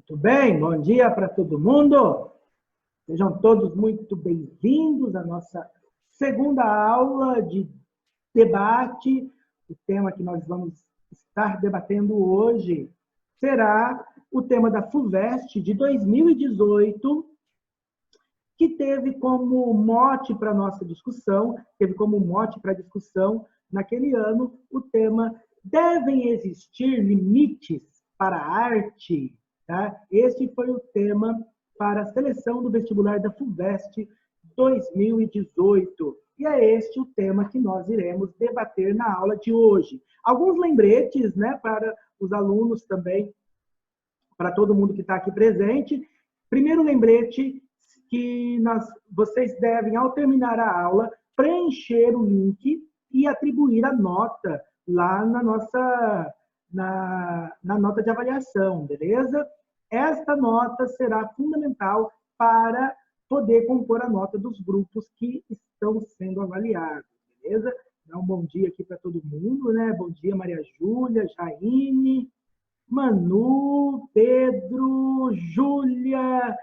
Muito bem, bom dia para todo mundo. Sejam todos muito bem-vindos à nossa segunda aula de debate. O tema que nós vamos estar debatendo hoje será o tema da FUVEST de 2018, que teve como mote para a nossa discussão, naquele ano, o tema devem existir limites para a arte? Tá? Este foi o tema para a seleção do vestibular da FUVEST 2018. E é este o tema que nós iremos debater na aula de hoje. Alguns lembretes, né, para os alunos também, para todo mundo que está aqui presente. Primeiro lembrete que vocês devem, ao terminar a aula, preencher o link e atribuir a nota lá na nossa na nota de avaliação, beleza? Esta nota será fundamental para poder compor a nota dos grupos que estão sendo avaliados, beleza? Dá um bom dia aqui para todo mundo, né? Bom dia, Maria Júlia, Jaine, Manu, Pedro, Júlia,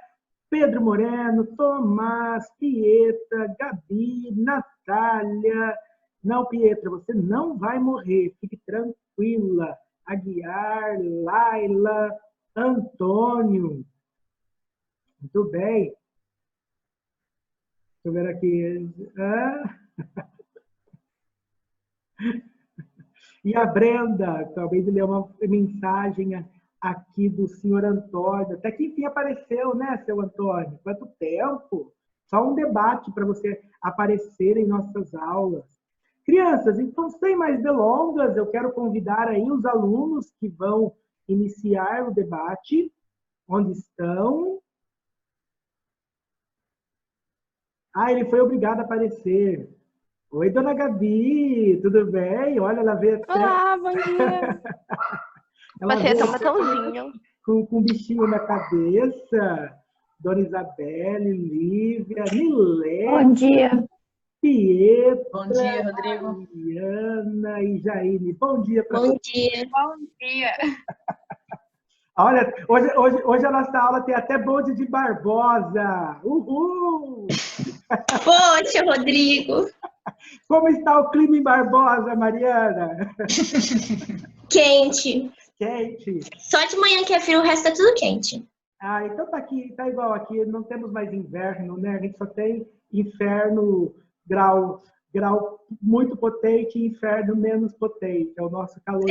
Pedro Moreno, Tomás, Pietra, Gabi, Natália. Não, Pietra, você não vai morrer, fique tranquila. Aguiar, Laila, Antônio. Muito bem. Deixa eu ver aqui. E a Brenda, acabei de ler uma mensagem aqui do senhor Antônio. Até que enfim apareceu, né, seu Antônio? Quanto tempo? Só um debate para você aparecer em nossas aulas. Crianças, então, sem mais delongas, eu quero convidar aí os alunos que vão iniciar o debate. Onde estão? Ele foi obrigado a aparecer. Oi, dona Gabi, tudo bem? Olha, ela veio até... Olá, bom dia. Você é tão batonzinho. Com um bichinho na cabeça. Dona Isabelle, Lívia, Milene. Bom dia. Pietra. Bom dia, Rodrigo. Mariana e Jaine. Bom dia para Bom dia. Bom dia. Olha, hoje a nossa aula tem até bonde de Barbosa. Uhul! Poxa, Rodrigo. Como está o clima em Barbosa, Mariana? Quente. Quente. Só de manhã que é frio, o resto é tudo quente. Então tá aqui, tá igual aqui, não temos mais inverno, né? A gente só tem inferno grau muito potente e inferno menos potente. É o nosso calor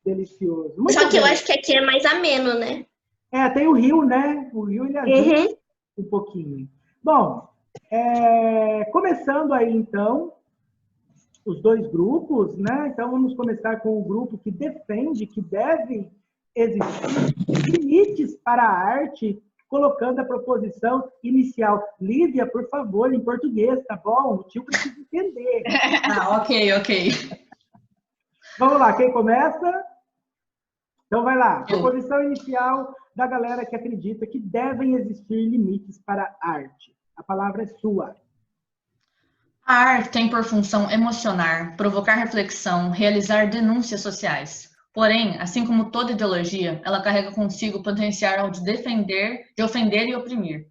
delicioso. Muito Só que bem. eu acho que aqui é mais ameno, né? Tem o Rio, né? O Rio ele ajuda um pouquinho. Bom, começando aí então os dois grupos, né? Então vamos começar com o grupo que defende que devem existir limites para a arte, colocando a proposição inicial. Lívia, por favor, em português, tá bom? O tio precisa entender. Ok. Vamos lá, quem começa? Então vai lá. Proposição inicial da galera que acredita que devem existir limites para a arte. A palavra é sua. A arte tem por função emocionar, provocar reflexão, realizar denúncias sociais. Porém, assim como toda ideologia, ela carrega consigo o potencial de defender, de ofender e oprimir.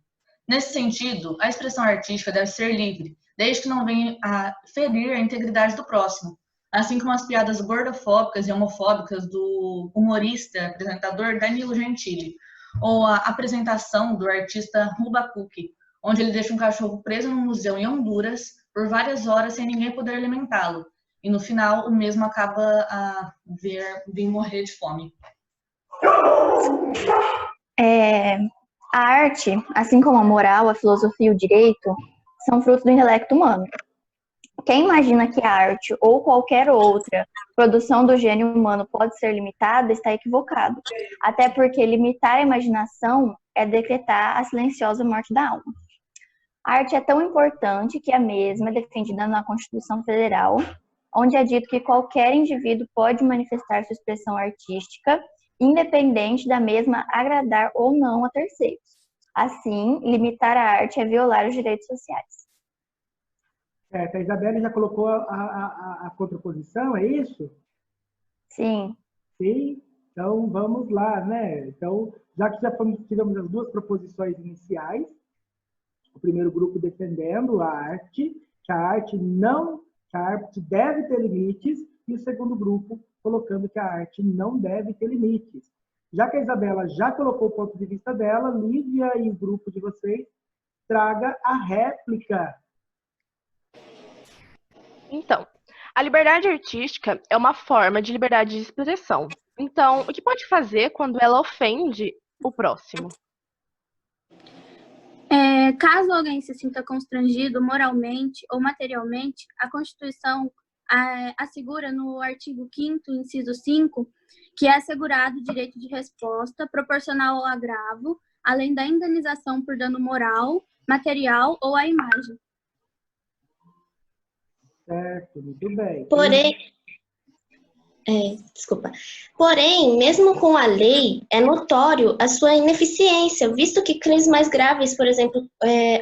Nesse sentido, a expressão artística deve ser livre, desde que não venha a ferir a integridade do próximo, assim como as piadas gordofóbicas e homofóbicas do humorista, apresentador Danilo Gentili, ou a apresentação do artista Rubacuque, onde ele deixa um cachorro preso no museu em Honduras por várias horas sem ninguém poder alimentá-lo. E no final, o mesmo acaba a vir morrer de fome. A arte, assim como a moral, a filosofia e o direito, são frutos do intelecto humano. Quem imagina que a arte ou qualquer outra produção do gênio humano pode ser limitada está equivocado. Até porque limitar a imaginação é decretar a silenciosa morte da alma. A arte é tão importante que a mesma é defendida na Constituição Federal, onde é dito que qualquer indivíduo pode manifestar sua expressão artística, independente da mesma agradar ou não a terceiros. Assim, limitar a arte é violar os direitos sociais. Certo, a Isabelle já colocou a contraposição, é isso? Sim. Sim. Então, vamos lá, né? Então, já que tivemos as duas proposições iniciais, o primeiro grupo defendendo a arte, que a arte deve ter limites, e o segundo grupo colocando que a arte não deve ter limites. Já que a Isabela já colocou o ponto de vista dela, Lívia e o grupo de vocês, traga a réplica. Então, a liberdade artística é uma forma de liberdade de expressão. Então, o que pode fazer quando ela ofende o próximo? Caso alguém se sinta constrangido moralmente ou materialmente, a Constituição assegura no artigo 5º, inciso 5, que é assegurado o direito de resposta proporcional ao agravo, além da indenização por dano moral, material ou à imagem. Certo, muito bem. Porém, mesmo com a lei, é notório a sua ineficiência, visto que crimes mais graves, por exemplo,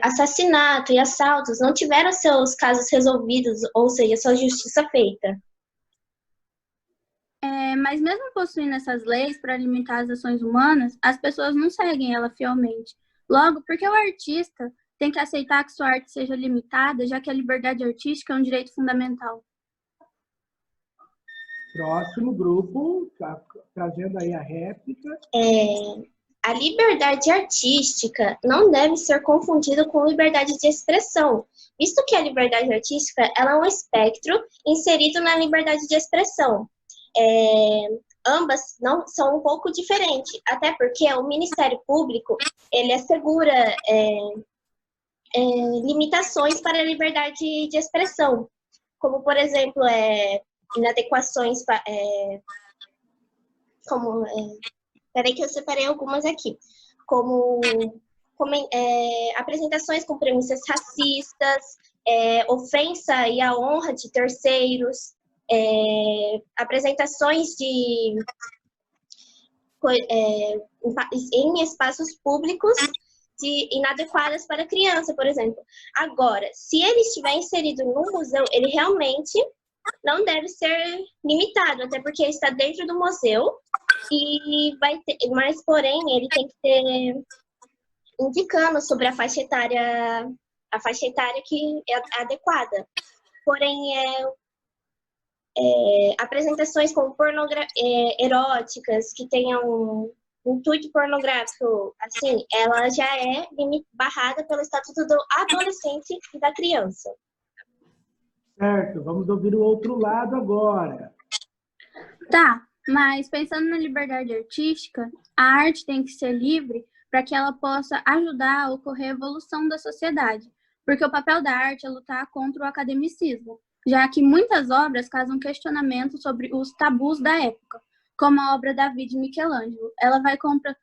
assassinato e assaltos, não tiveram seus casos resolvidos, ou seja, sua justiça feita. Mas mesmo possuindo essas leis para limitar as ações humanas, as pessoas não seguem ela fielmente. Logo, por que o artista tem que aceitar que sua arte seja limitada, já que a liberdade artística é um direito fundamental? Próximo grupo, trazendo aí a réplica. A liberdade artística não deve ser confundida com liberdade de expressão, visto que a liberdade artística ela é um espectro inserido na liberdade de expressão. Ambas não são um pouco diferentes, até porque o Ministério Público ele assegura limitações para a liberdade de expressão, como, por exemplo, inadequações, peraí que eu separei algumas aqui, como apresentações com premissas racistas, ofensa e a honra de terceiros, apresentações em espaços públicos inadequadas para criança, por exemplo. Agora, se ele estiver inserido no museu, ele realmente não deve ser limitado, até porque está dentro do museu e mas porém ele tem que ter indicando sobre a faixa etária que é adequada. Porém, apresentações como eróticas que tenham intuito pornográfico, assim, ela já é barrada pelo Estatuto do Adolescente e da Criança. Certo, vamos ouvir o outro lado agora. Tá, mas pensando na liberdade artística, a arte tem que ser livre para que ela possa ajudar a ocorrer a evolução da sociedade, porque o papel da arte é lutar contra o academicismo, já que muitas obras causam questionamentos sobre os tabus da época, como a obra Davi de Michelangelo. Ela vai contra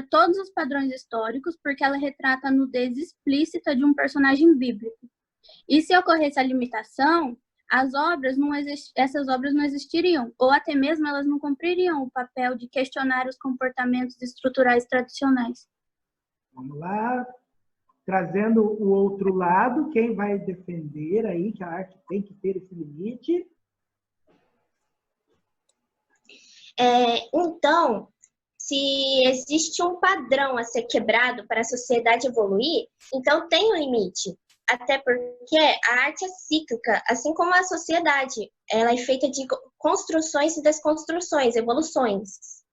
todos os padrões históricos, porque ela retrata a nudez explícita de um personagem bíblico. E se ocorresse a limitação, essas obras não existiriam, ou até mesmo elas não cumpririam o papel de questionar os comportamentos estruturais tradicionais. Vamos lá, trazendo o outro lado, quem vai defender aí que a arte tem que ter esse limite? Então, se existe um padrão a ser quebrado para a sociedade evoluir, então tem um limite. Até porque a arte é cíclica, assim como a sociedade. Ela é feita de construções e desconstruções, evoluções.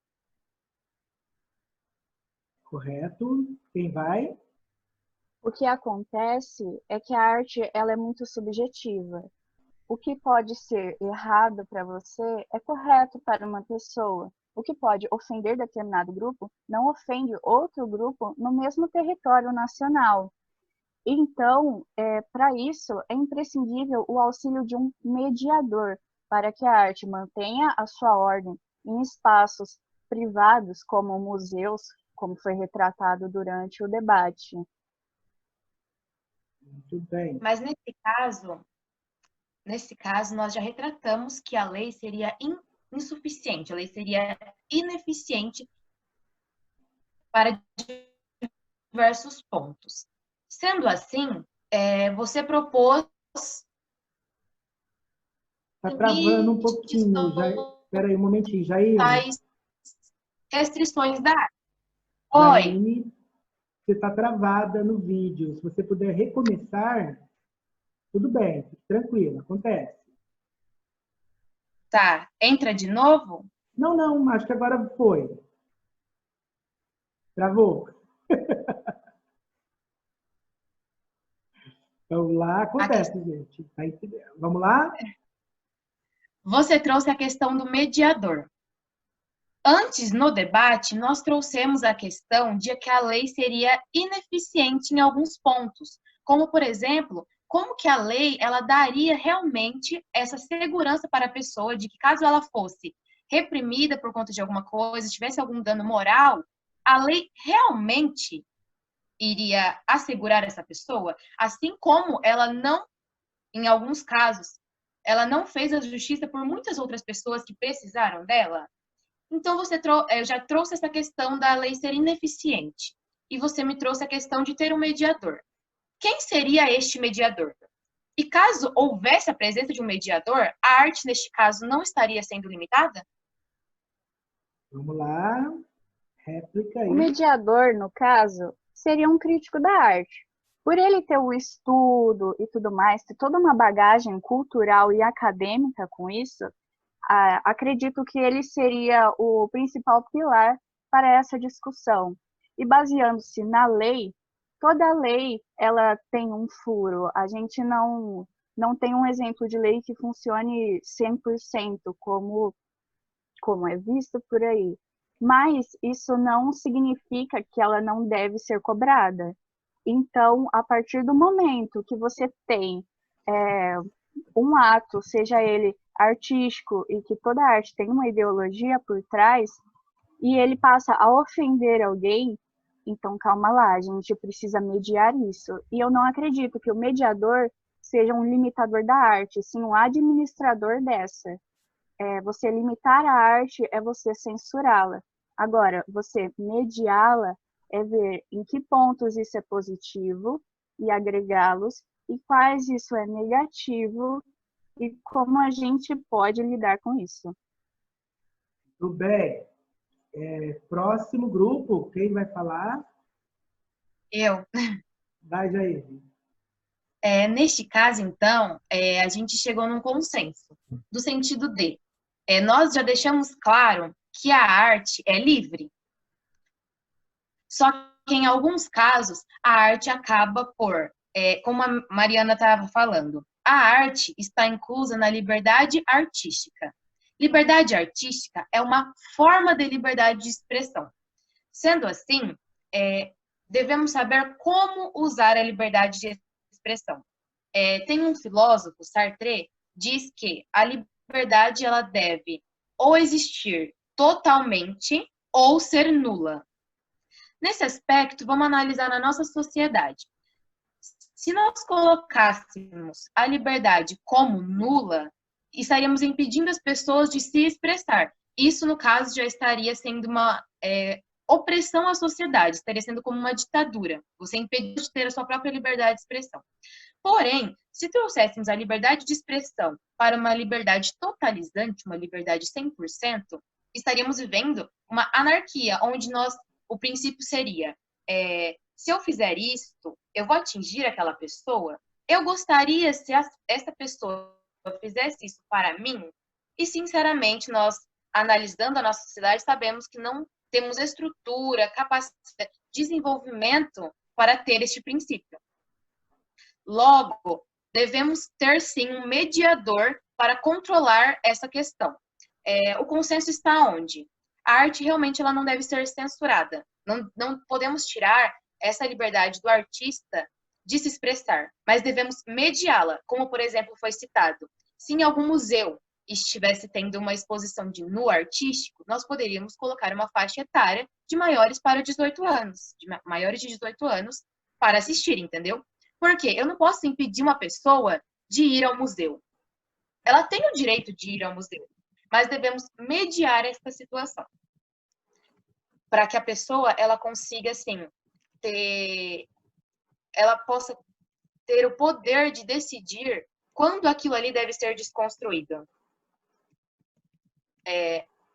Correto. Quem vai? O que acontece é que a arte ela é muito subjetiva. O que pode ser errado para você é correto para uma pessoa. O que pode ofender determinado grupo não ofende outro grupo no mesmo território nacional. Então, para isso, é imprescindível o auxílio de um mediador para que a arte mantenha a sua ordem em espaços privados, como museus, como foi retratado durante o debate. Muito bem. Mas nesse caso, nós já retratamos que a lei seria insuficiente, a lei seria ineficiente para diversos pontos. Sendo assim, você propôs... Está travando um pouquinho. Espera aí um momentinho, Jair. restrições da arte. Oi, Laine, você está travada no vídeo. Se você puder recomeçar, tudo bem, fique tranquila, acontece. tá. Entra de novo? Não, não, acho que agora foi. Travou. Vamos lá, acontece, gente. Vamos lá? Você trouxe a questão do mediador. Antes, no debate, nós trouxemos a questão de que a lei seria ineficiente em alguns pontos, como, por exemplo, como que a lei ela daria realmente essa segurança para a pessoa de que caso ela fosse reprimida por conta de alguma coisa, tivesse algum dano moral, a lei realmente iria assegurar essa pessoa, assim como ela não, em alguns casos, ela não fez a justiça por muitas outras pessoas que precisaram dela. Então, eu já trouxe essa questão da lei ser ineficiente. E você me trouxe a questão de ter um mediador. Quem seria este mediador? E caso houvesse a presença de um mediador, a arte, neste caso, não estaria sendo limitada? Vamos lá. Réplica aí. O mediador, no caso, seria um crítico da arte. Por ele ter o estudo e tudo mais, ter toda uma bagagem cultural e acadêmica com isso, acredito que ele seria o principal pilar para essa discussão. E baseando-se na lei, toda lei ela tem um furo. A gente não tem um exemplo de lei que funcione 100% como é visto por aí. Mas isso não significa que ela não deve ser cobrada. Então, a partir do momento que você tem um ato, seja ele artístico, e que toda arte tem uma ideologia por trás, e ele passa a ofender alguém, então calma lá, a gente precisa mediar isso. E eu não acredito que o mediador seja um limitador da arte, sim um administrador dessa. Você limitar a arte é você censurá-la. Agora, você mediá-la é ver em que pontos isso é positivo e agregá-los, e quais isso é negativo e como a gente pode lidar com isso. Tudo bem. Próximo grupo, quem vai falar? Eu. Vai, Jair. Neste caso, então, a gente chegou num consenso, do sentido de, nós já deixamos claro que a arte é livre. Só que, em alguns casos, a arte acaba por, como a Mariana estava falando, a arte está inclusa na liberdade artística. Liberdade artística é uma forma de liberdade de expressão. Sendo assim, devemos saber como usar a liberdade de expressão. Tem um filósofo, Sartre, diz que a liberdade ela deve ou existir totalmente ou ser nula. Nesse aspecto, vamos analisar na nossa sociedade. Se nós colocássemos a liberdade como nula, estaríamos impedindo as pessoas de se expressar. Isso, no caso, já estaria sendo uma opressão à sociedade, estaria sendo como uma ditadura. Você impediu de ter a sua própria liberdade de expressão. Porém, se trouxéssemos a liberdade de expressão para uma liberdade totalizante, uma liberdade 100%, estaríamos vivendo uma anarquia, onde o princípio seria, se eu fizer isto, eu vou atingir aquela pessoa? Eu gostaria se essa pessoa fizesse isso para mim? E, sinceramente, nós, analisando a nossa sociedade, sabemos que não temos estrutura, capacidade, desenvolvimento para ter este princípio. Logo, devemos ter, sim, um mediador para controlar essa questão. O consenso está onde? A arte realmente ela não deve ser censurada. Não podemos tirar essa liberdade do artista de se expressar, mas devemos mediá-la, como, por exemplo, foi citado. Se em algum museu estivesse tendo uma exposição de nu artístico, nós poderíamos colocar uma faixa etária de maiores de 18 anos para assistir, entendeu? Porque eu não posso impedir uma pessoa de ir ao museu. Ela tem o direito de ir ao museu, mas devemos mediar essa situação para que a pessoa ela consiga, assim, ela possa ter o poder de decidir quando aquilo ali deve ser desconstruído.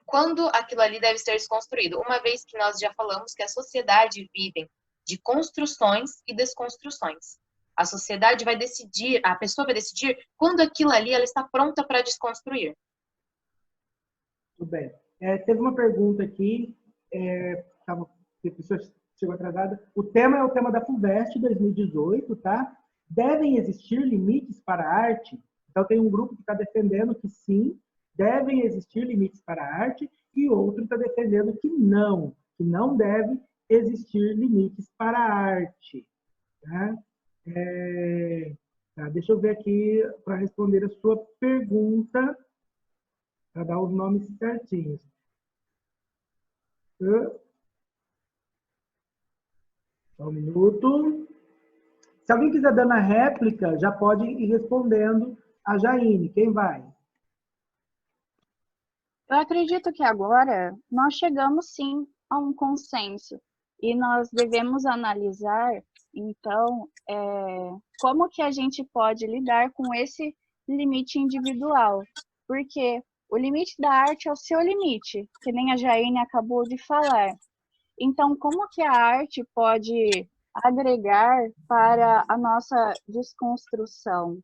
quando aquilo ali deve ser desconstruído, uma vez que nós já falamos que a sociedade vive de construções e desconstruções. A sociedade vai decidir, a pessoa vai decidir quando aquilo ali ela está pronta para desconstruir. Tudo bem. Teve uma pergunta aqui, a pessoa chegou atrasada. O tema é o tema da FUVEST 2018, tá? Devem existir limites para a arte? Então, tem um grupo que está defendendo que sim, devem existir limites para a arte, e outro está defendendo que não deve existir limites para a arte. Tá? Deixa eu ver aqui para responder a sua pergunta, para dar os nomes certinhos. Só um minuto. Se alguém quiser dar na réplica, já pode ir respondendo a Jaine. Quem vai? Eu acredito que agora nós chegamos sim a um consenso e nós devemos analisar, então, como que a gente pode lidar com esse limite individual, porque o limite da arte é o seu limite, que nem a Jaine acabou de falar. Então, como que a arte pode agregar para a nossa desconstrução?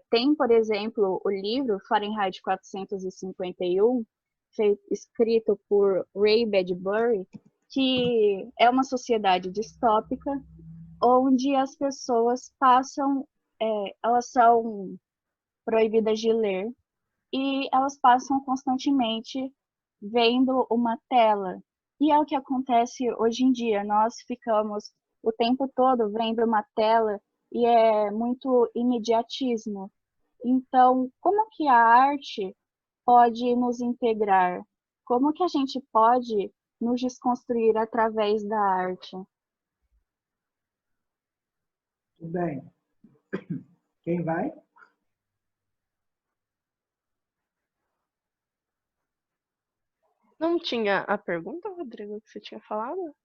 Tem, por exemplo, o livro Fahrenheit 451, escrito por Ray Bradbury, que é uma sociedade distópica, onde as pessoas elas são proibidas de ler, e elas passam constantemente vendo uma tela. E é o que acontece hoje em dia, nós ficamos o tempo todo vendo uma tela e é muito imediatismo. Então, como que a arte pode nos integrar? Como que a gente pode nos desconstruir através da arte? Tudo bem. Quem vai? Não tinha a pergunta, Rodrigo, que você tinha falado?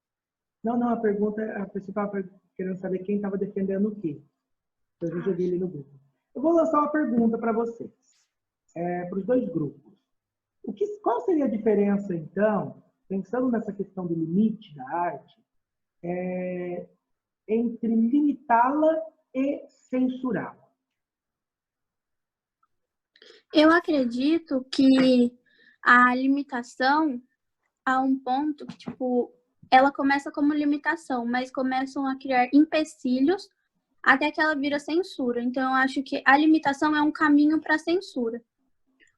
Não, a pergunta, a pessoa estava querendo saber quem estava defendendo o quê. Depois eu joguei ali no grupo. Eu vou lançar uma pergunta para vocês, para os dois grupos. Qual seria a diferença, então, pensando nessa questão do limite da arte, entre limitá-la e censurá-la? Eu acredito que a limitação, a um ponto que, tipo, ela começa como limitação, mas começam a criar empecilhos até que ela vira censura. Então, eu acho que a limitação é um caminho para a censura.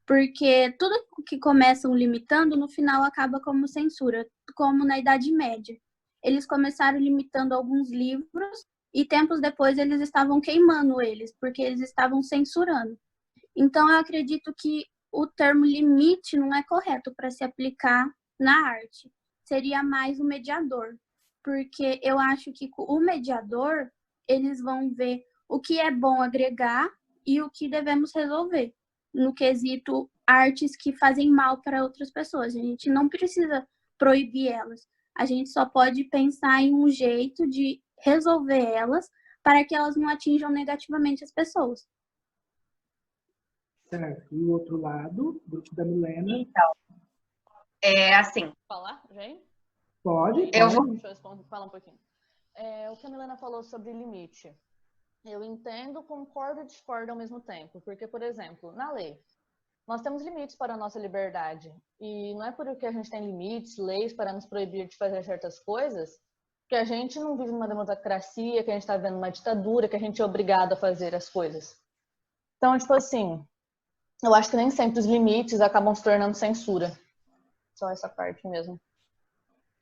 Porque tudo que começam limitando, no final acaba como censura, como na Idade Média. Eles começaram limitando alguns livros e tempos depois eles estavam queimando eles, porque eles estavam censurando. Então, eu acredito que o termo limite não é correto para se aplicar na arte. Seria mais o mediador, porque eu acho que o mediador, eles vão ver o que é bom agregar e o que devemos resolver, no quesito artes que fazem mal para outras pessoas. A gente não precisa proibir elas. A gente só pode pensar em um jeito de resolver elas para que elas não atinjam negativamente as pessoas. Certo. E o outro lado, o grupo da Milena? Então, assim. Falar, gente? Pode. Deixa eu falar um pouquinho. O que a Milena falou sobre limite. Eu entendo, concordo e discordo ao mesmo tempo. Porque, por exemplo, na lei, nós temos limites para a nossa liberdade. E não é porque a gente tem limites, leis para nos proibir de fazer certas coisas, que a gente não vive numa democracia, que a gente está vivendo uma ditadura, que a gente é obrigado a fazer as coisas. Então, tipo assim, eu acho que nem sempre os limites acabam se tornando censura. Só essa parte mesmo.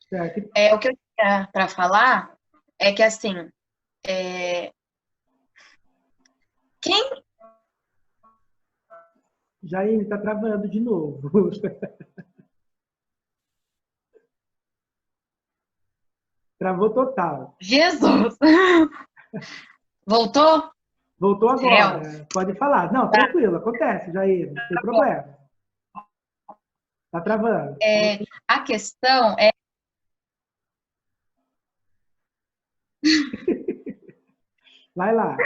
Certo. O que eu tinha para falar é que, assim, quem... Jaine, está travando de novo. Travou total. Jesus! Voltou? Voltou agora. Pode falar. Não, tranquilo, acontece, Jaine, não tem problema. Está travando. A questão é... Vai lá.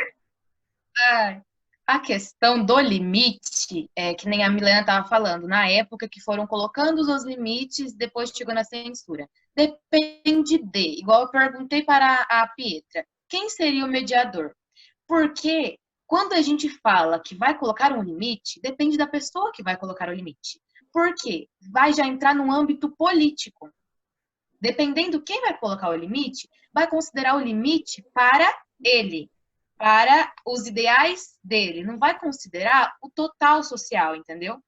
A questão do limite, que nem a Milena estava falando, na época que foram colocando os limites, depois chegou na censura. Depende de, igual eu perguntei para a Pietra, quem seria o mediador? Porque quando a gente fala que vai colocar um limite, depende da pessoa que vai colocar o limite. Por quê? Vai já entrar no âmbito político. Dependendo quem vai colocar o limite, vai considerar o limite para ele, para os ideais dele. Não vai considerar o total social, entendeu?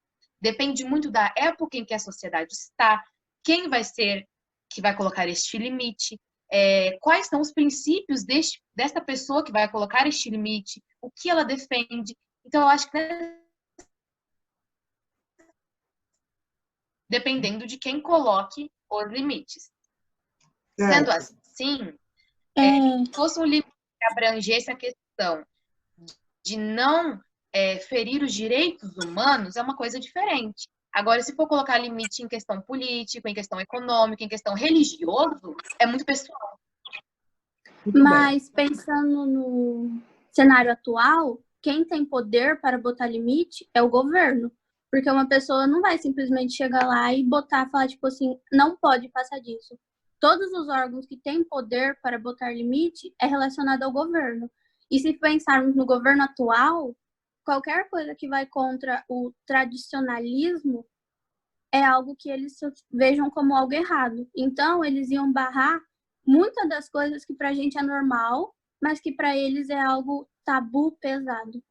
Depende muito da época em que a sociedade está, quem vai ser que vai colocar este limite, quais são os princípios dessa pessoa que vai colocar este limite, o que ela defende. Então, eu acho que dependendo de quem coloque os limites. Sendo assim, se fosse um limite que abrangesse a questão de não ferir os direitos humanos, é uma coisa diferente. Agora, se for colocar limite em questão política, em questão econômica, em questão religioso, é muito pessoal. Mas pensando no cenário atual, quem tem poder para botar limite é o governo. Porque uma pessoa não vai simplesmente chegar lá e falar, tipo assim, não pode passar disso. Todos os órgãos que têm poder para botar limite é relacionado ao governo. E se pensarmos no governo atual, qualquer coisa que vai contra o tradicionalismo é algo que eles vejam como algo errado. Então, eles iam barrar muitas das coisas que pra gente é normal, mas que para eles é algo tabu, pesado.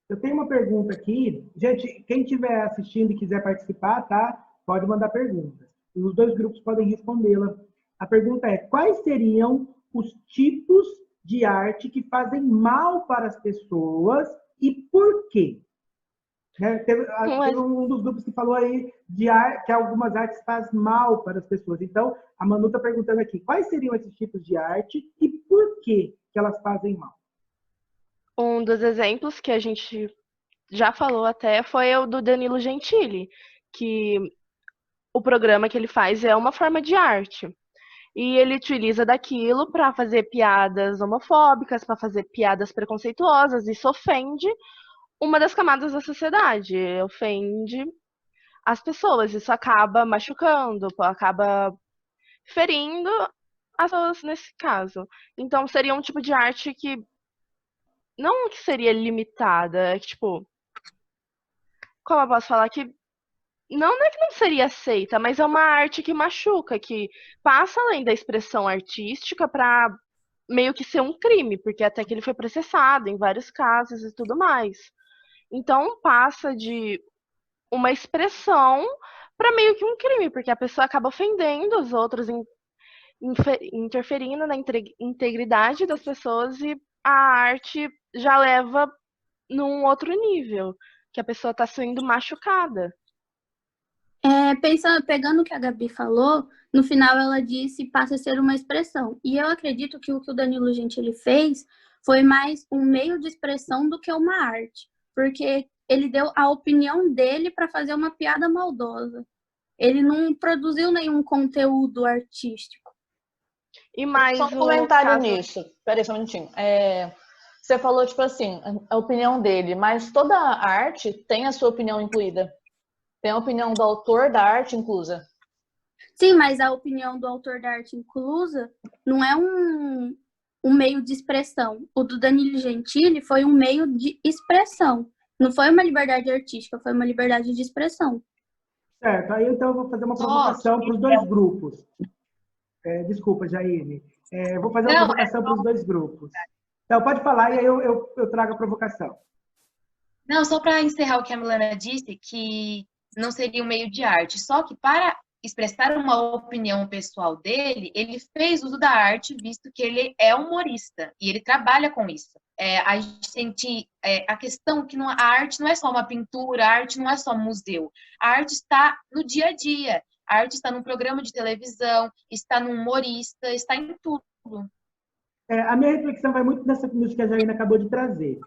Eu tenho uma pergunta aqui. Gente, quem estiver assistindo e quiser participar, tá? Pode mandar perguntas. Os dois grupos podem respondê-la. A pergunta é: quais seriam os tipos de arte que fazem mal para as pessoas e por quê? Teve um dos grupos que falou aí que algumas artes fazem mal para as pessoas. Então, a Manu está perguntando aqui: quais seriam esses tipos de arte e por que elas fazem mal? Um dos exemplos que a gente já falou até foi o do Danilo Gentili, que o programa que ele faz é uma forma de arte. E ele utiliza daquilo para fazer piadas homofóbicas, para fazer piadas preconceituosas. Isso ofende uma das camadas da sociedade, ofende as pessoas. Isso acaba machucando, acaba ferindo as pessoas nesse caso. Então seria um tipo de arte que não que seria limitada, que tipo, como eu posso falar que não é que não seria aceita, mas é uma arte que machuca, que passa além da expressão artística para meio que ser um crime, porque até que ele foi processado em vários casos e tudo mais. Então passa de uma expressão para meio que um crime, porque a pessoa acaba ofendendo os outros, interferindo na integridade das pessoas e a arte já leva num outro nível, que a pessoa está sendo machucada. Pegando o que a Gabi falou, no final ela disse passa a ser uma expressão. E eu acredito que o Danilo Gentili fez foi mais um meio de expressão do que uma arte. Porque ele deu a opinião dele para fazer uma piada maldosa. Ele não produziu nenhum conteúdo artístico. E mais só um comentário nisso. Peraí, só um minutinho. Você falou, tipo assim, a opinião dele, mas toda arte tem a sua opinião incluída. Tem a opinião do autor da arte inclusa. Sim, mas a opinião do autor da arte inclusa não é um meio de expressão. O do Danilo Gentili foi um meio de expressão. Não foi uma liberdade artística, foi uma liberdade de expressão. Certo, aí então eu vou fazer uma provocação para os dois grupos. Desculpa, Jaime. Vou fazer uma provocação para os dois grupos. Então, pode falar e aí eu trago a provocação. Não, só para encerrar o que a Milena disse, que não seria um meio de arte. Só que para expressar uma opinião pessoal dele, ele fez uso da arte, visto que ele é humorista e ele trabalha com isso. A gente sente a questão que a arte não é só uma pintura, a arte não é só um museu. A arte está no dia a dia. A arte está num programa de televisão, está no humorista, está em tudo. A minha reflexão vai muito nessa coisa que a Jaina acabou de trazer.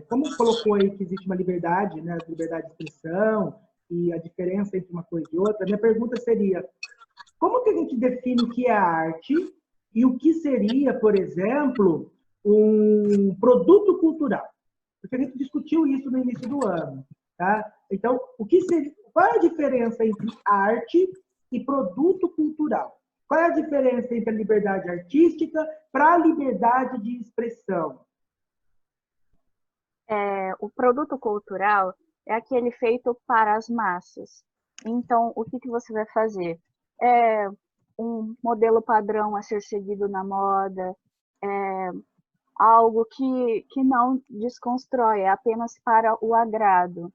Como colocou aí que existe uma liberdade, né, liberdade de expressão e a diferença entre uma coisa e outra, a minha pergunta seria: como que a gente define o que é arte e o que seria, por exemplo, um produto cultural? porque a gente discutiu isso no início do ano. Tá? Então, qual é a diferença entre arte e produto cultural? Qual é a diferença entre a liberdade artística para a liberdade de expressão? O produto cultural é aquele feito para as massas. Então, o que você vai fazer? É um modelo padrão a ser seguido na moda, algo que não desconstrói, é apenas para o agrado.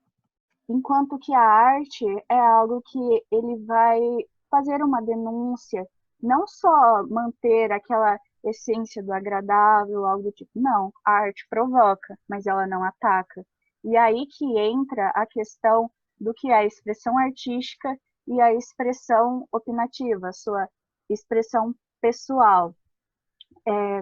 Enquanto que a arte é algo que ele vai fazer uma denúncia, não só manter aquela essência do agradável, algo do tipo, não, a arte provoca, mas ela não ataca. E aí que entra a questão do que é a expressão artística e a expressão opinativa, a sua expressão pessoal.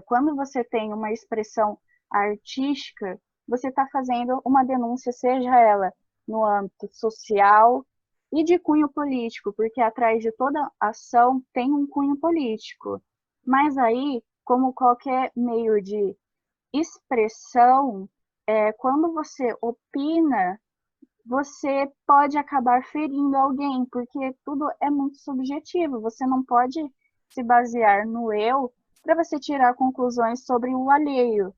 Quando você tem uma expressão artística, você está fazendo uma denúncia, seja ela no âmbito social e de cunho político, porque atrás de toda ação tem um cunho político. Mas aí, como qualquer meio de expressão, quando você opina, você pode acabar ferindo alguém, porque tudo é muito subjetivo. Você não pode se basear no eu para você tirar conclusões sobre o alheio.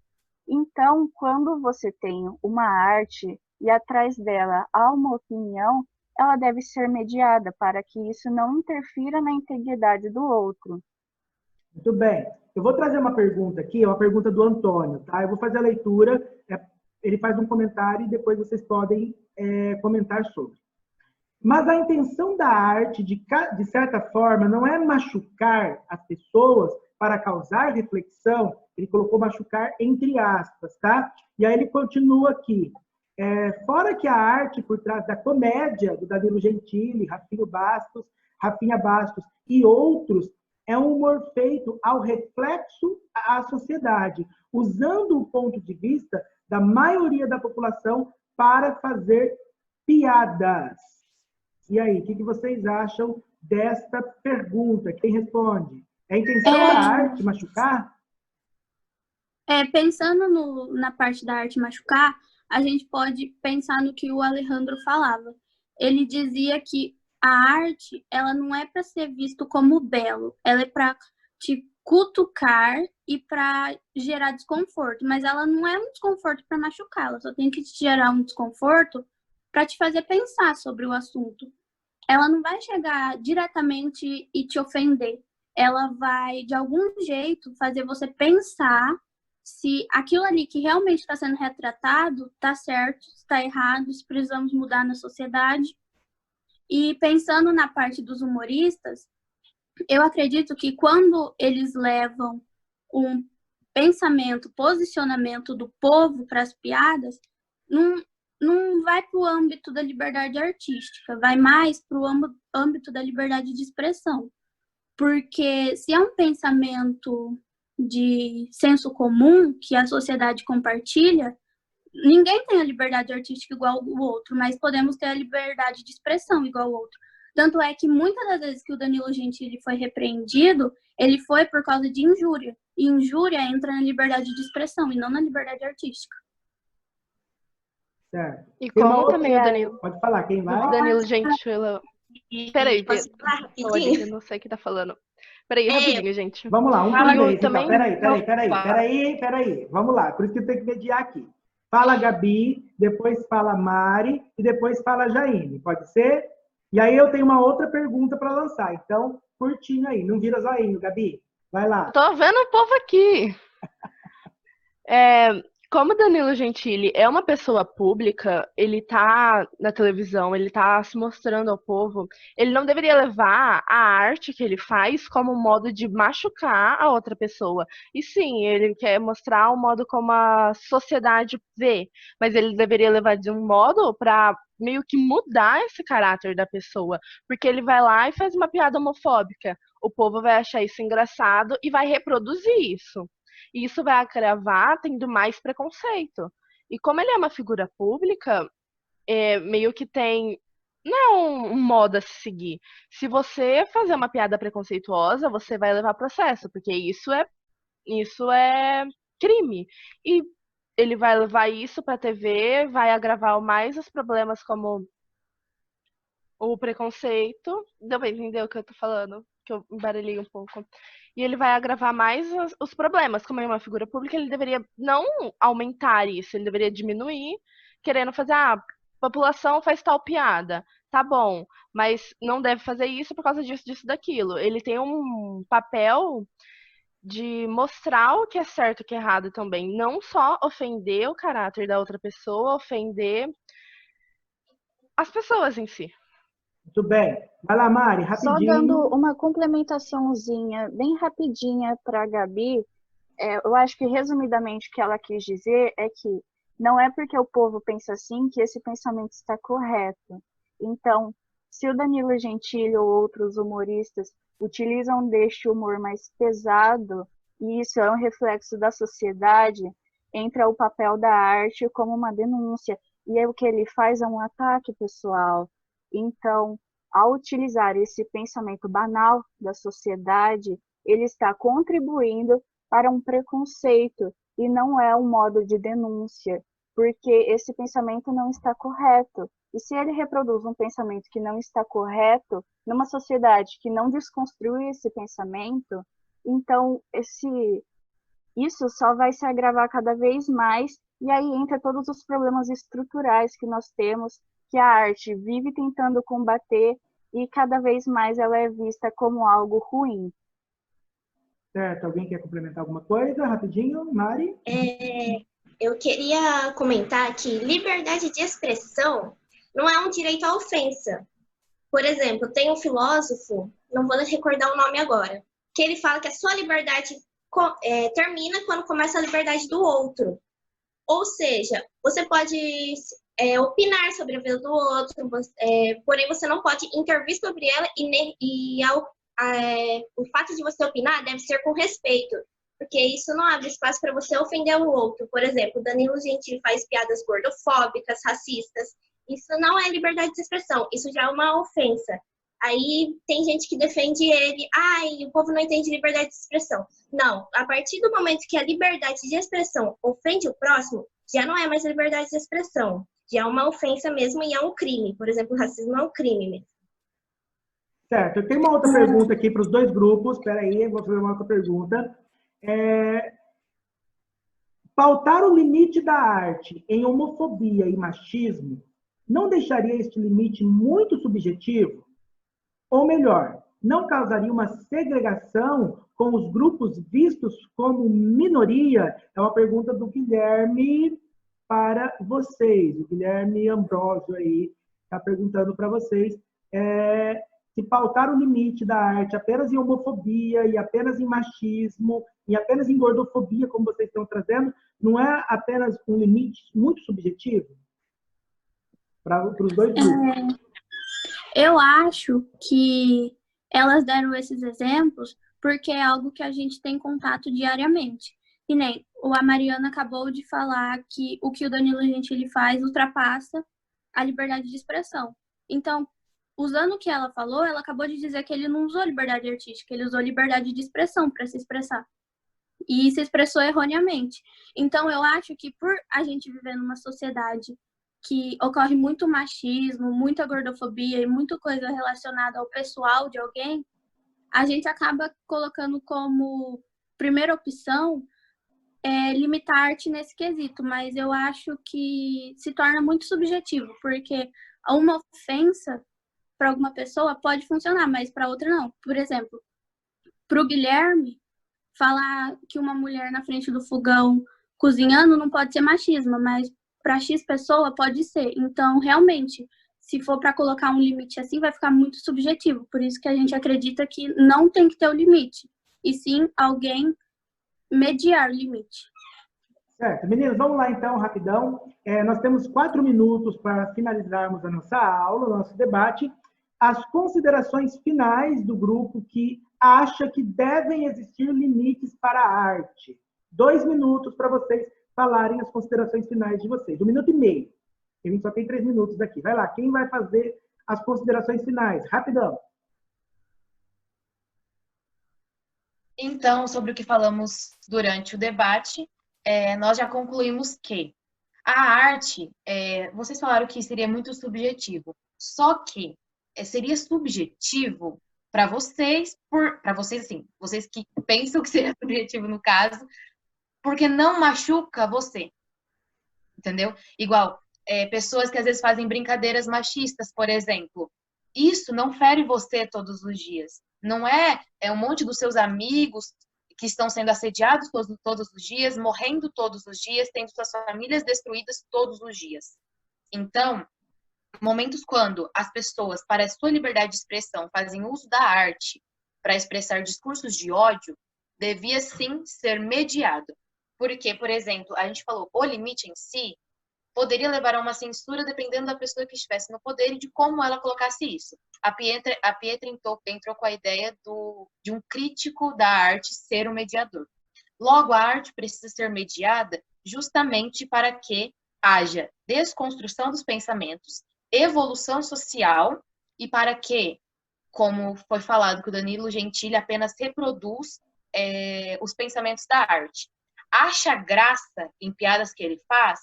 Então, quando você tem uma arte e atrás dela há uma opinião, ela deve ser mediada para que isso não interfira na integridade do outro. Muito bem. Eu vou trazer uma pergunta aqui, uma pergunta do Antônio, tá? Eu vou fazer a leitura, ele faz um comentário e depois vocês podem comentar sobre. Mas a intenção da arte, de certa forma, não é machucar as pessoas para causar reflexão. Ele colocou machucar entre aspas, tá? E aí ele continua aqui. Fora que a arte por trás da comédia do Danilo Gentili, Rafinha Bastos e outros, é um humor feito ao reflexo à sociedade, usando o ponto de vista da maioria da população para fazer piadas. E aí, o que vocês acham desta pergunta? Quem responde? É a intenção da arte machucar? Pensando na parte da arte machucar, a gente pode pensar no que o Alejandro falava. Ele dizia que a arte, ela não é para ser visto como belo, ela é para te cutucar e para gerar desconforto, mas ela não é um desconforto para machucar, ela só tem que te gerar um desconforto para te fazer pensar sobre o assunto. Ela não vai chegar diretamente e te ofender, ela vai, de algum jeito, fazer você pensar se aquilo ali que realmente está sendo retratado está certo, está errado, se precisamos mudar na sociedade. E pensando na parte dos humoristas, eu acredito que quando eles levam um pensamento, posicionamento do povo para as piadas, não vai para o âmbito da liberdade artística, vai mais para o âmbito da liberdade de expressão. Porque se é um pensamento de senso comum que a sociedade compartilha, ninguém tem a liberdade artística igual o outro, mas podemos ter a liberdade de expressão igual ao outro. Tanto é que muitas das vezes que o Danilo Gentili foi repreendido, ele foi por causa de injúria. E injúria entra na liberdade de expressão e não na liberdade artística. Certo. E como também o Danilo... Pode falar, quem vai? O Danilo Gentili... Peraí, Posso falar rapidinho? eu não sei o que tá falando. Peraí, rapidinho, gente. Vamos lá, um por vez. Também... Então. Peraí. Vamos lá, por isso que tem que mediar aqui. Fala Gabi, depois fala Mari e depois fala Jaine. Pode ser? E aí eu tenho uma outra pergunta para lançar. Então, curtinho aí. Não vira zoinho, Gabi. Vai lá. Tô vendo o povo aqui. Como Danilo Gentili é uma pessoa pública, ele tá na televisão, ele tá se mostrando ao povo, ele não deveria levar a arte que ele faz como um modo de machucar a outra pessoa. E sim, ele quer mostrar o modo como a sociedade vê, mas ele deveria levar de um modo para meio que mudar esse caráter da pessoa, porque ele vai lá e faz uma piada homofóbica. O povo vai achar isso engraçado e vai reproduzir isso. E isso vai agravar tendo mais preconceito. E como ele é uma figura pública, meio que tem... Não é um modo a se seguir. Se você fazer uma piada preconceituosa, você vai levar processo, porque isso é crime. E ele vai levar isso para a TV, vai agravar mais os problemas como o preconceito. Deu pra entender o que eu tô falando? Que eu embaralhei um pouco. E ele vai agravar mais os problemas. Como é uma figura pública, ele deveria não aumentar isso, ele deveria diminuir, querendo fazer, população faz tal piada. Tá bom, mas não deve fazer isso por causa disso, disso, daquilo. Ele tem um papel de mostrar o que é certo e o que é errado também. Não só ofender o caráter da outra pessoa, ofender as pessoas em si. Muito bem. Vai lá, Mari, Só rapidinho. dando uma complementaçãozinha bem rapidinha para a Gabi, eu acho que resumidamente o que ela quis dizer é que não é porque o povo pensa assim que esse pensamento está correto. Então, se o Danilo Gentili ou outros humoristas utilizam deste humor mais pesado, e isso é um reflexo da sociedade, entra o papel da arte como uma denúncia. E aí o que ele faz é um ataque pessoal. Então, ao utilizar esse pensamento banal da sociedade, ele está contribuindo para um preconceito e não é um modo de denúncia, porque esse pensamento não está correto. E se ele reproduz um pensamento que não está correto, numa sociedade que não desconstrui esse pensamento, então isso só vai se agravar cada vez mais, e aí entra todos os problemas estruturais que nós temos, que a arte vive tentando combater, e cada vez mais ela é vista como algo ruim. Certo, alguém quer complementar alguma coisa? Rapidinho, Mari? Eu queria comentar que liberdade de expressão não é um direito à ofensa. Por exemplo, tem um filósofo, não vou recordar o nome agora, que ele fala que a sua liberdade termina quando começa a liberdade do outro. Ou seja, você pode opinar sobre a vida do outro, porém você não pode intervir sobre ela o fato de você opinar deve ser com respeito, porque isso não abre espaço para você ofender o outro. Por exemplo, Danilo Gentili faz piadas gordofóbicas, racistas. Isso não é liberdade de expressão, isso já é uma ofensa. Aí tem gente que defende ele, o povo não entende liberdade de expressão. Não, a partir do momento que a liberdade de expressão ofende o próximo, já não é mais liberdade de expressão, já é uma ofensa mesmo e é um crime. Por exemplo, o racismo é um crime mesmo. Certo, eu tenho uma outra pergunta aqui para os dois grupos. Espera aí, eu vou fazer uma outra pergunta. Pautar o limite da arte em homofobia e machismo não deixaria este limite muito subjetivo? Ou melhor, não causaria uma segregação com os grupos vistos como minoria? É uma pergunta do Guilherme para vocês. O Guilherme Ambrosio aí está perguntando para vocês se pautar o limite da arte apenas em homofobia e apenas em machismo e apenas em gordofobia, como vocês estão trazendo, não é apenas um limite muito subjetivo para os dois grupos? Eu acho que elas deram esses exemplos porque é algo que a gente tem contato diariamente. E nem a Mariana acabou de falar que o Danilo Gentili faz ultrapassa a liberdade de expressão. Então, usando o que ela falou, ela acabou de dizer que ele não usou liberdade artística, ele usou liberdade de expressão para se expressar. E se expressou erroneamente. Então, eu acho que por a gente viver numa sociedade que ocorre muito machismo, muita gordofobia e muita coisa relacionada ao pessoal de alguém, a gente acaba colocando como primeira opção limitar a arte nesse quesito, mas eu acho que se torna muito subjetivo, porque uma ofensa para alguma pessoa pode funcionar, mas para outra não. Por exemplo, para o Guilherme, falar que uma mulher na frente do fogão cozinhando não pode ser machismo, mas para X pessoa pode ser. Então, realmente, se for para colocar um limite assim, vai ficar muito subjetivo. Por isso que a gente acredita que não tem que ter o limite, e sim alguém mediar o limite. Certo. Meninos, vamos lá então, rapidão. Nós temos 4 minutos para finalizarmos a nossa aula, o nosso debate. As considerações finais do grupo que acha que devem existir limites para a arte. 2 minutos para vocês falarem as considerações finais de vocês. 1 minuto e meio. A gente só tem 3 minutos aqui. Vai lá, quem vai fazer as considerações finais? Rapidão. Então, sobre o que falamos durante o debate, nós já concluímos que a arte, vocês falaram que seria muito subjetivo, só que seria subjetivo para vocês, assim, vocês que pensam que seria subjetivo no caso, porque não machuca você, entendeu? Igual, pessoas que às vezes fazem brincadeiras machistas, por exemplo, isso não fere você todos os dias, não é um monte dos seus amigos que estão sendo assediados todos os dias, morrendo todos os dias, tendo suas famílias destruídas todos os dias. Então, momentos quando as pessoas, para a sua liberdade de expressão, fazem uso da arte para expressar discursos de ódio, devia sim ser mediado. Porque, por exemplo, a gente falou, o limite em si poderia levar a uma censura dependendo da pessoa que estivesse no poder e de como ela colocasse isso. A Pietra entrou com a ideia de um crítico da arte ser o mediador. Logo, a arte precisa ser mediada justamente para que haja desconstrução dos pensamentos, evolução social e para que, como foi falado, que o Danilo Gentili apenas reproduz os pensamentos da arte. Acha graça em piadas que ele faz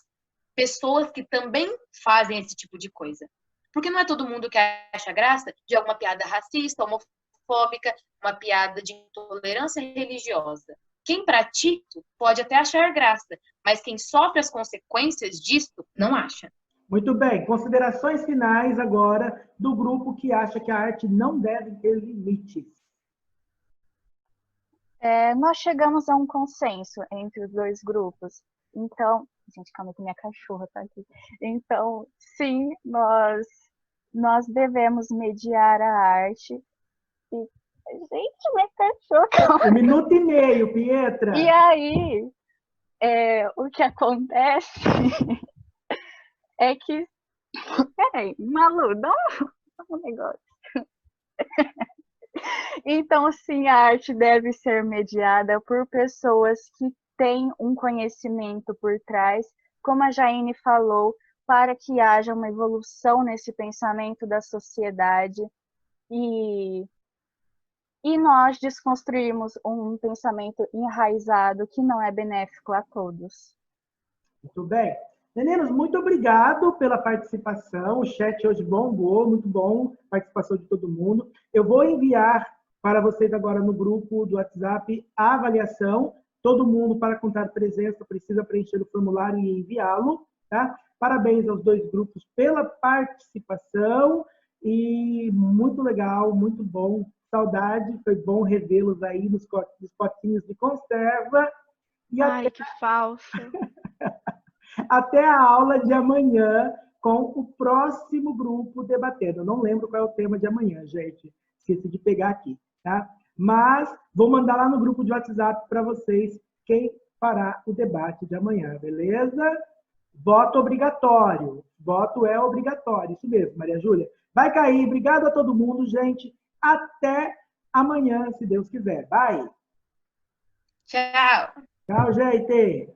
pessoas que também fazem esse tipo de coisa. Porque não é todo mundo que acha graça de alguma piada racista, homofóbica, uma piada de intolerância religiosa. Quem pratica pode até achar graça, mas quem sofre as consequências disso não acha. Muito bem. Considerações finais agora do grupo que acha que a arte não deve ter limites. Nós chegamos a um consenso entre os dois grupos. Então, gente, calma que minha cachorra tá aqui. Então, sim, nós devemos mediar a arte. E, gente, minha cachorra... 1 minuto e meio, Pietra. E aí, o que acontece é que... Peraí, Malu, dá um negócio. Então, sim, a arte deve ser mediada por pessoas que têm um conhecimento por trás, como a Jaine falou, para que haja uma evolução nesse pensamento da sociedade e nós desconstruímos um pensamento enraizado que não é benéfico a todos. Muito bem. Meninos, muito obrigado pela participação. O chat hoje bombou, muito bom a participação de todo mundo. Eu vou enviar para vocês agora no grupo do WhatsApp a avaliação. Todo mundo, para contar presença, precisa preencher o formulário e enviá-lo. Tá? Parabéns aos dois grupos pela participação. E muito legal, muito bom. Saudade, foi bom revê-los aí nos potinhos de conserva. E ai, que falso. Até a aula de amanhã com o próximo grupo debatendo. Eu não lembro qual é o tema de amanhã, gente. Esqueci de pegar aqui, tá? Mas vou mandar lá no grupo de WhatsApp para vocês quem fará o debate de amanhã, beleza? Voto obrigatório. Voto é obrigatório. Isso mesmo, Maria Júlia. Vai cair. Obrigado a todo mundo, gente. Até amanhã, se Deus quiser. Bye. Tchau. Tchau, gente.